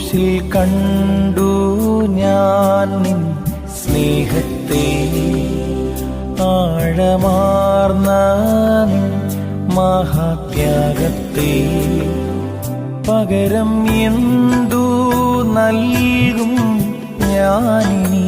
ക്രൂശിൽ കണ്ടു ഞാൻ നിൻ സ്നേഹത്തെ, ആഴമാർന്ന മഹാത്യാഗത്തെ. പകരം എന്തു നൽകും ഞാനിനി?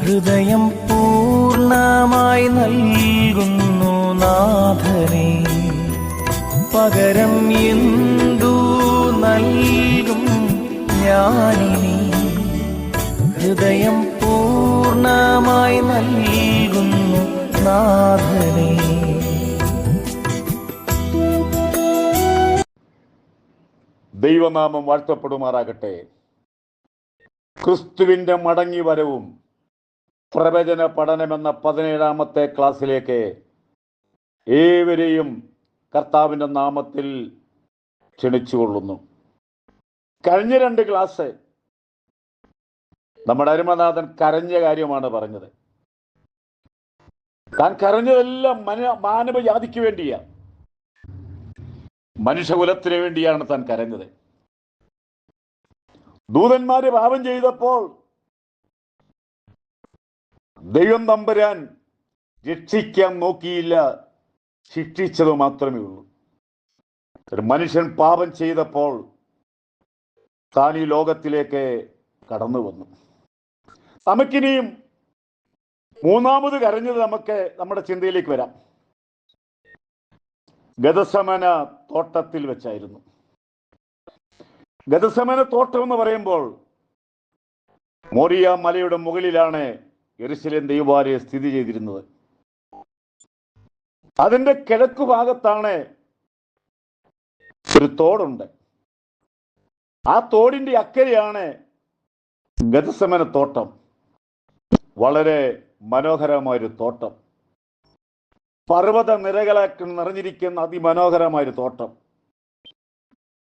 ഹൃദയം പൂർണ്ണമായി നൽകുന്നു നാഥനെ. പകരം എന്തു നൽകും ഞാനിനി? ഹൃദയം പൂർണ്ണമായി നൽകുന്നു നാഥനെ. ദൈവനാമം വാഴ്ത്തപ്പെടുമാറാകട്ടെ. ക്രിസ്തുവിന്റെ മടങ്ങി വരവും പ്രവചന പഠനമെന്ന 17ാമത്തെ ക്ലാസ്സിലേക്ക് ഏവരെയും കർത്താവിൻ്റെ നാമത്തിൽ ക്ഷണിച്ചുകൊള്ളുന്നു. കഴിഞ്ഞ 2 ക്ലാസ് നമ്മുടെ അരുമനാഥൻ കരഞ്ഞ കാര്യമാണ് പറഞ്ഞത്. താൻ കരഞ്ഞതെല്ലാം മാനവജാതിക്ക് വേണ്ടിയാണ്, മനുഷ്യകുലത്തിന് വേണ്ടിയാണ് താൻ കരഞ്ഞത്. ദൂതന്മാര് പാപം ചെയ്തപ്പോൾ ദൈവം തമ്പുരാൻ രക്ഷിക്കാൻ നോക്കിയില്ല, ശിക്ഷിച്ചത് മാത്രമേ ഉള്ളൂ. ഒരു മനുഷ്യൻ പാപം ചെയ്തപ്പോൾ താൻ ഈ ലോകത്തിലേക്ക് കടന്നു വന്നു. നമുക്കിനിയും 3ാമത് കരഞ്ഞത് നമുക്ക് നമ്മുടെ ചിന്തയിലേക്ക് വരാം. ഗദസമന തോട്ടത്തിൽ വെച്ചായിരുന്നു. ഗദസമന തോട്ടം എന്ന് പറയുമ്പോൾ മോറിയ മലയുടെ മുകളിലാണ് യെരുശലേം ദൈവാലയം സ്ഥിതി ചെയ്തിരുന്നത്. അതിന്റെ കിഴക്കു ഭാഗത്താണ് ഒരു തോടുണ്ട്. ആ തോടിന്റെ അക്കരെയാണ് ഗദസമന തോട്ടം. വളരെ മനോഹരമായൊരു തോട്ടം, പർവ്വത നിരകളൊക്കെ നിറഞ്ഞിരിക്കുന്ന അതിമനോഹരമായൊരു തോട്ടം.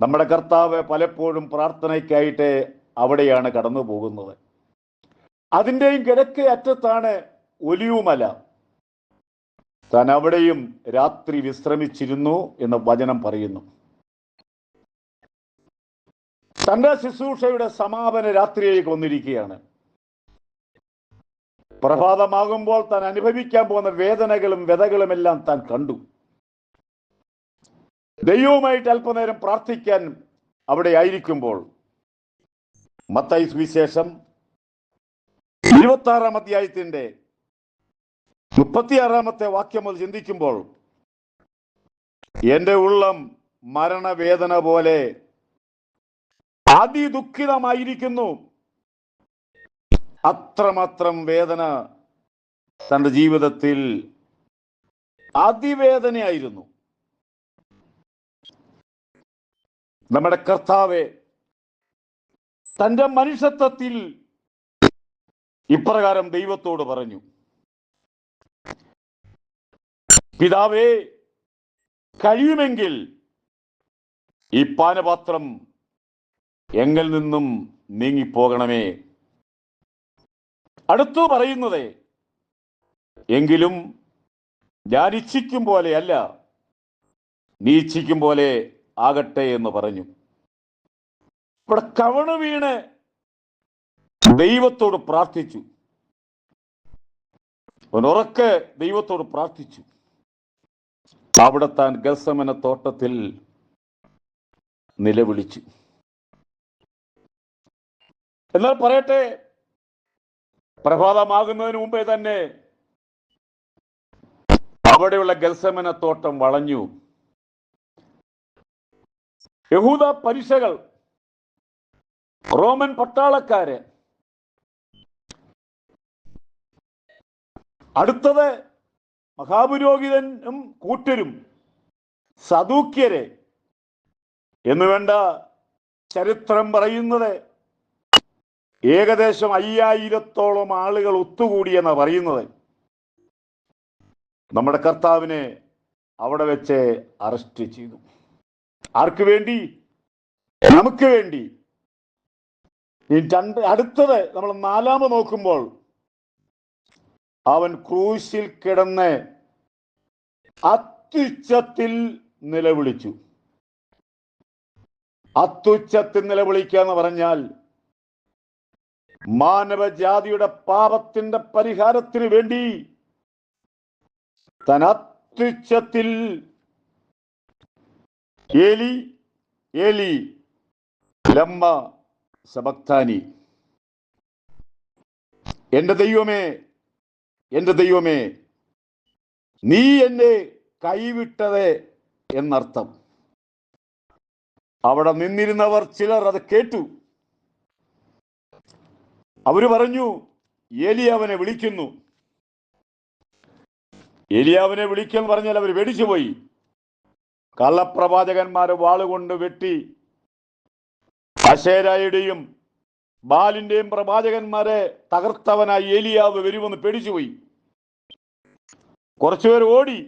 നമ്മുടെ കർത്താവ് പലപ്പോഴും പ്രാർത്ഥനയ്ക്കായിട്ട് അവിടെയാണ് കടന്നു പോകുന്നത്. അതിൻ്റെയും കിഴക്കേ അറ്റത്താണ് ഒലിവുമല. താൻ അവിടെയും രാത്രി വിശ്രമിച്ചിരുന്നു എന്ന് വചനം പറയുന്നു. തന്റെ ശുശ്രൂഷയുടെ സമാപന രാത്രിയിലേക്ക് വന്നിരിക്കുകയാണ്. പ്രഭാതമാകുമ്പോൾ താൻ അനുഭവിക്കാൻ പോകുന്ന വേദനകളും വ്യതകളും എല്ലാം താൻ കണ്ടു. ദൈവവുമായിട്ട് അല്പനേരം പ്രാർത്ഥിക്കാൻ അവിടെ ആയിരിക്കുമ്പോൾ മത്തായി സുവിശേഷം 26-ാം അധ്യായത്തിന്റെ 36-ാമത്തെ വാക്യം മുതൽ ചിന്തിക്കുമ്പോൾ, എന്റെ ഉള്ളം മരണവേദന പോലെ അതിദുഃഖിതമായിരിക്കുന്നു. അത്രമാത്രം വേദന തന്റെ ജീവിതത്തിൽ അതിവേദനയായിരുന്നു. നമ്മുടെ കർത്താവെ തന്റെ മനുഷ്യത്വത്തിൽ ഇപ്രകാരം ദൈവത്തോട് പറഞ്ഞു, പിതാവേ, കഴിയുമെങ്കിൽ ഈ പാനപാത്രം എങ്കിൽ നിന്നും നീങ്ങിപ്പോകണമേ. അടുത്തു പറയുന്നത്, എങ്കിലും ഞാൻ ഇച്ഛിക്കും പോലെയല്ല, നീ ഇച്ഛിക്കും പോലെ ആകട്ടെ എന്ന് പറഞ്ഞു. ഇവിടെ കവണ് വീണ് ദൈവത്തോട് പ്രാർത്ഥിച്ചു. ഉറക്കെ ദൈവത്തോട് പ്രാർത്ഥിച്ചു. അവിടെ താൻ ഗത്സമന തോട്ടത്തിൽ നിലവിളിച്ചു. എന്നാൽ പറയട്ടെ, പ്രഭാതമാകുന്നതിന് മുമ്പേ തന്നെ അവിടെയുള്ള ഗത്സമന തോട്ടം വളഞ്ഞു. യഹൂദ പരീക്ഷകൾ, റോമൻ പട്ടാളക്കാര്, അടുത്തത് മഹാപുരോഹിതനും കൂട്ടരും, സദൂക്യരെ എന്നുവേണ്ട ചരിത്രം പറയുന്നത് ഏകദേശം 5000-ഓളം ആളുകൾ ഒത്തുകൂടിയെന്ന് പറയുന്നത്. നമ്മുടെ കർത്താവിനെ അവിടെ വെച്ച് അറസ്റ്റ് ചെയ്തു. ആർക്ക് വേണ്ടി? നമുക്ക് വേണ്ടി. അടുത്തത് നമ്മൾ 4ാമത് നോക്കുമ്പോൾ, അവൻ ക്രൂശിൽ കിടന്ന് അത്യുച്ചത്തിൽ നിലവിളിച്ചു. അത്യുച്ചത്തിൽ നിലവിളിക്കുക എന്ന് പറഞ്ഞാൽ മാനവജാതിയുടെ പാപത്തിന്റെ പരിഹാരത്തിന് വേണ്ടി താൻ അത്യുച്ചത്തിൽ ഏലി ഏലി ലമ്മ സബക്താനി, എന്റെ ദൈവമേ, എന്റെ ദൈവമേ, നീ എന്നെ കൈവിട്ടത് എന്നർത്ഥം. അവിടെ നിന്നിരുന്നവർ ചിലർ അത് കേട്ടു. അവര് പറഞ്ഞു, ഏലിയാവിനെ വിളിക്കുന്നു. ഏലിയാവിനെ വിളിക്കെന്ന് പറഞ്ഞാൽ അവർ വെടിച്ചുപോയി. കള്ളപ്രവാചകന്മാരെ വാളുകൊണ്ട് വെട്ടി അശേരായുടെയും ബാലിന്റെയും പ്രവാചകന്മാരെ തകർത്തവനായി ഏലിയാവ് വരുമെന്ന് പേടിച്ചുപോയി. കുറച്ചുപേർ ഓടി.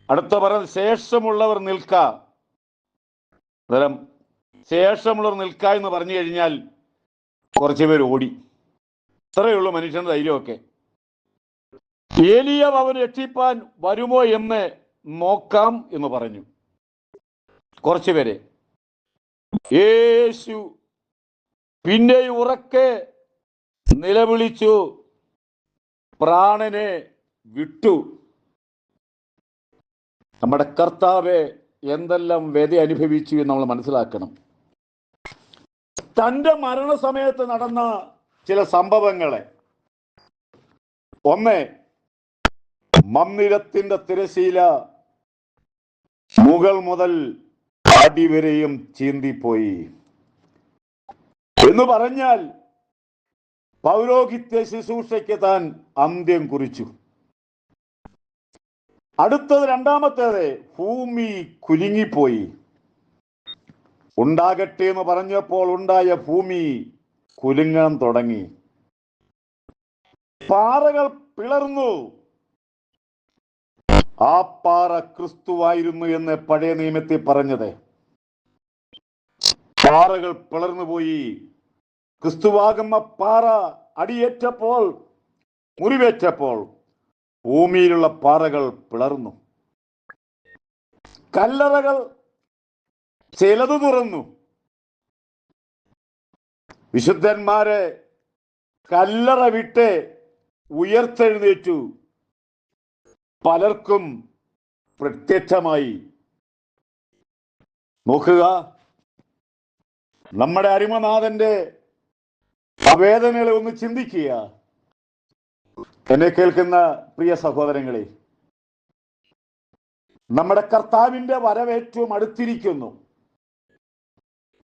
അടുത്ത പറഞ്ഞ ശേഷമുള്ളവർ നിൽക്ക. ശേഷമുള്ളവർ നിൽക്ക എന്ന് പറഞ്ഞു കഴിഞ്ഞാൽ കുറച്ചുപേർ ഓടി. ഇത്രയേ ഉള്ളൂ മനുഷ്യന്റെ ധൈര്യമൊക്കെ. ഏലിയാവ് അവന് രക്ഷിപ്പാൻ വരുമോ എന്ന് നോക്കാം എന്ന് പറഞ്ഞു കുറച്ചുപേരെ. യേശു പിന്നെ ഉറക്കെ നിലവിളിച്ചു പ്രാണനെ വിട്ടു. നമ്മുടെ കർത്താവ് എന്തെല്ലാം വ്യത അനുഭവിച്ചു എന്ന് നമ്മൾ മനസ്സിലാക്കണം. തൻ്റെ മരണസമയത്ത് നടന്ന ചില സംഭവങ്ങളെ, ഒന്ന്, മന്ദിരത്തിന്റെ തിരശീല മുകൾ മുതൽ അടിവരെയും ചീന്തിപ്പോയി എന്ന് പറഞ്ഞാൽ പൗരോഹിത്യ ശുശ്രൂഷയ്ക്ക് താൻ അന്ത്യം കുറിച്ചു. അടുത്തത്, രണ്ടാമത്തേത്, ഭൂമി കുലുങ്ങിപ്പോയി. ഉണ്ടാകട്ടെ എന്ന് പറഞ്ഞപ്പോൾ ഉണ്ടായ ഭൂമി കുലുങ്ങാൻ തുടങ്ങി. പാറകൾ പിളർന്നു. ആ പാറ ക്രിസ്തുവായിരുന്നു എന്ന് പഴയ നിയമത്തിൽ പറഞ്ഞത്. പാറകൾ പിളർന്നുപോയി. ക്രിസ്തുവാകുന്ന പാറ അടിയേറ്റപ്പോൾ, മുറിവേറ്റപ്പോൾ ഭൂമിയിലുള്ള പാറകൾ പിളർന്നു. കല്ലറകൾ ചിലത് തുറന്നു. വിശുദ്ധന്മാരെ കല്ലറ വിട്ട് ഉയർത്തെഴുന്നേറ്റു. പലർക്കും പ്രത്യക്ഷമായി. നോക്കുക, നമ്മുടെ അരിമനാഥന്റെ അവേദനകളെ ഒന്ന് ചിന്തിക്കുക. എന്നെ കേൾക്കുന്ന പ്രിയ സഹോദരങ്ങളെ, നമ്മുടെ കർത്താവിന്റെ വരവേറ്റവും അടുത്തിരിക്കുന്നു.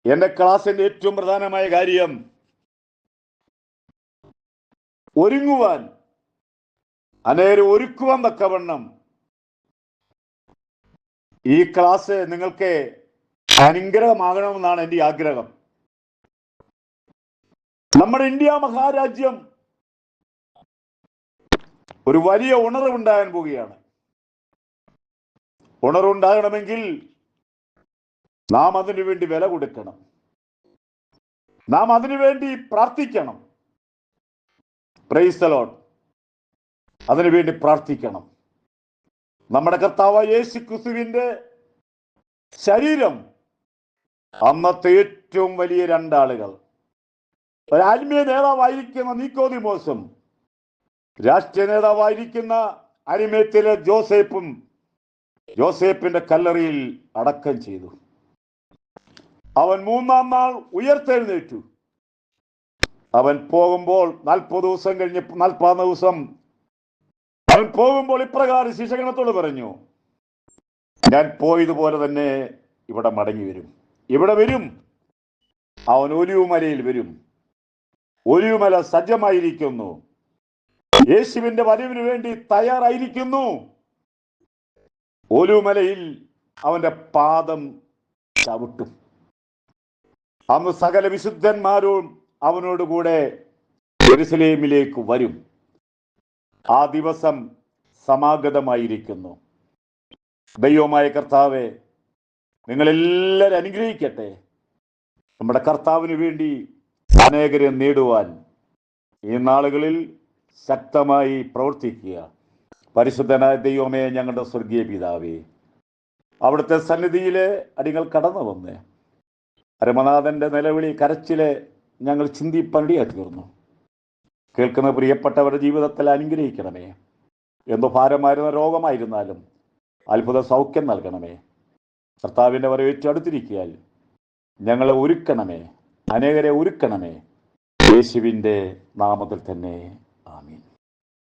എന്റെ ക്ലാസിന്റെ ഏറ്റവും പ്രധാനമായ കാര്യം ഒരുങ്ങുവാൻ, അനേരം ഒരുക്കുവാൻ തക്കവണ്ണം ഈ ക്ലാസ് നിങ്ങൾക്ക് അനുഗ്രഹമാകണമെന്നാണ് എൻ്റെ ആഗ്രഹം. നമ്മുടെ ഇന്ത്യ മഹാരാജ്യം ഒരു വലിയ ഉണർവുണ്ടാകാൻ പോവുകയാണ്. ഉണർവുണ്ടാകണമെങ്കിൽ നാം അതിനു വേണ്ടി വില കൊടുക്കണം. നാം അതിനുവേണ്ടി പ്രാർത്ഥിക്കണം. Praise the Lord. അതിനുവേണ്ടി പ്രാർത്ഥിക്കണം. നമ്മുടെ കർത്താവായ യേശു ക്രിസ്തുവിന്റെ ശരീരം അന്നത്തെ ഏറ്റവും വലിയ രണ്ടാളുകൾ, ഒരു ആത്മീയ നേതാവായിരിക്കുന്ന നിക്കോദിമോസും രാഷ്ട്രീയ നേതാവായിരിക്കുന്ന അരിമേത്യയിലെ ജോസേഫും യോസേപ്പിന്റെ കല്ലറയിൽ അടക്കം ചെയ്തു. അവൻ മൂന്നാം നാൾ ഉയർത്തെഴുന്നേറ്റു. അവൻ പോകുമ്പോൾ 40 ദിവസം കഴിഞ്ഞ് 40 ദിവസം അവൻ പോകുമ്പോൾ ഇപ്രകാരം ശിഷ്യഗണത്തോട് പറഞ്ഞു, ഞാൻ പോയതുപോലെ തന്നെ ഇവിടെ മടങ്ങി വരും. ഇവിടെ വരും. അവൻ ഒലിവുമലയിൽ വരും. ഒലിവുമല സജ്ജമായിരിക്കുന്നു. യേശുവിന്റെ വരവിന് വേണ്ടി തയ്യാറായിരിക്കുന്നു. ഒലിവുമലയിൽ അവന്റെ പാദം ചവിട്ടും. അന്ന് സകല വിശുദ്ധന്മാരും അവനോടുകൂടെ യെരുശലേമിലേക്ക് വരും. ആ ദിവസം സമാഗതമായിരിക്കുന്നു. ദൈവമായ കർത്താവെ, നിങ്ങളെല്ലാവരും അനുഗ്രഹിക്കട്ടെ. നമ്മുടെ കർത്താവിന് വേണ്ടി അനേകരെ നേടുവാൻ ഈ നാളുകളിൽ ശക്തമായി പ്രവർത്തിക്കുക. പരിശുദ്ധനായ ദൈവമേ, ഞങ്ങളുടെ സ്വർഗീയ പിതാവേ, അവിടുത്തെ സന്നിധിയിലെ അടികൾ കടന്നു വന്ന് പരമനാഥൻ്റെ നിലവിളി കരച്ചിലെ ഞങ്ങൾ ചിന്തിപ്പണ്ടിയായി തീർന്നു. കേൾക്കുന്ന പ്രിയപ്പെട്ടവരുടെ ജീവിതത്തിൽ അനുഗ്രഹിക്കണമേ. എന്തു ഭാരമായിരുന്ന രോഗമായിരുന്നാലും അത്ഭുത സൗഖ്യം നൽകണമേ. കർത്താവിൻ്റെ വരവേറ്റ് അടുത്തിരിക്കിയാൽ ഞങ്ങളെ ഒരുക്കണമേ, അനേകരെ ഒരുക്കണമേ. യേശുവിൻ്റെ നാമത്തിൽ തന്നെ.